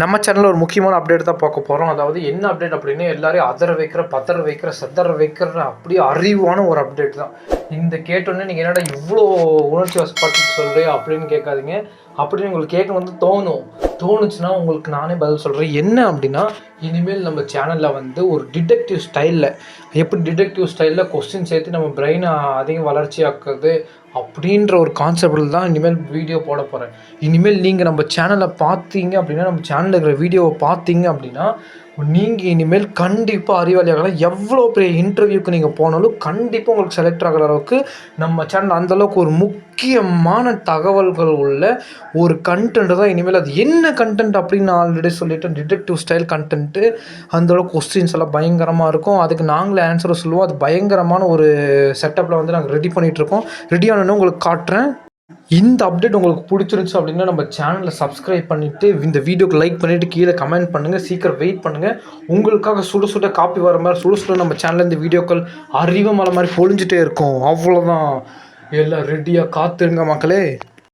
நம்ம சேனலில் ஒரு முக்கியமான அப்டேட் தான் பார்க்க போகிறோம். அதாவது என்ன அப்டேட் அப்படின்னு எல்லாரையும் பதற வைக்கிற சதற வைக்கிற அப்படியே அறிவான ஒரு அப்டேட் தான். இந்த கேட்டோன்னே நீங்கள் என்னடா இவ்வளோ உணர்ச்சி வசப்பட்டு சொல்கிறே அப்படின்னு கேட்காதீங்க. அப்படின்னு உங்களுக்கு கேட்க வந்து தோணுச்சுன்னா உங்களுக்கு நானே பதில் சொல்கிறேன். என்ன அப்படின்னா, இனிமேல் நம்ம சேனலில் வந்து ஒரு டிடெக்டிவ் ஸ்டைலில் எப்படி டிடெக்டிவ் ஸ்டைலில் கொஸ்டின் சேர்த்து நம்ம பிரெயினை அதிகம் வளர்ச்சியாக்குறது அப்படின்ற ஒரு கான்செப்டில் தான் இனிமேல் வீடியோ போட போகிறேன். இனிமேல் நீங்கள் நம்ம சேனலை பார்த்தீங்க அப்படின்னா, நம்ம சேனலில் இருக்கிற வீடியோவை பார்த்தீங்க அப்படின்னா, நீங்கள் இனிமேல் கண்டிப்பாக அறிவாளியாகலாம். எவ்வளோ பெரிய இன்டர்வியூக்கு நீங்கள் போனாலும் கண்டிப்பாக உங்களுக்கு செலக்ட் ஆகிற அளவுக்கு நம்ம சேனல் அந்தளவுக்கு ஒரு முக்கியமான தகவல்கள் உள்ள ஒரு கண்டென்ட் தான் இனிமேல். அது என்ன கண்டென்ட் அப்படின்னு நான் ஆல்ரெடி சொல்லிவிட்டேன். Detective style content. அந்தளவுக்கு கொஸ்டின்ஸ் எல்லாம் பயங்கரமாக இருக்கும். அதுக்கு நாங்களே ஆன்சரை சொல்லுவோம். அது பயங்கரமான ஒரு செட்டப்பில் வந்து நாங்கள் ரெடி பண்ணிகிட்ருக்கோம். ரெடி ஆனோன்னு உங்களுக்கு காட்டுறேன். இந்த அப்டேட் உங்களுக்கு பிடிச்சிருந்துச்சு அப்படின்னா நம்ம சேனலை சப்ஸ்கிரைப் பண்ணிவிட்டு இந்த வீடியோக்கு லைக் பண்ணிவிட்டு கீழே கமெண்ட் பண்ணுங்கள். சீக்கிரம் வெயிட் பண்ணுங்கள். உங்களுக்காக சுட காப்பி வர மாதிரி சுட நம்ம சேனலில் இந்த வீடியோக்கள் அறிவு மலை மாதிரி பொழிஞ்சிட்டே இருக்கும். அவ்வளோதான். எல்லாம் ரெடியாக காத்துருங்க மக்களே.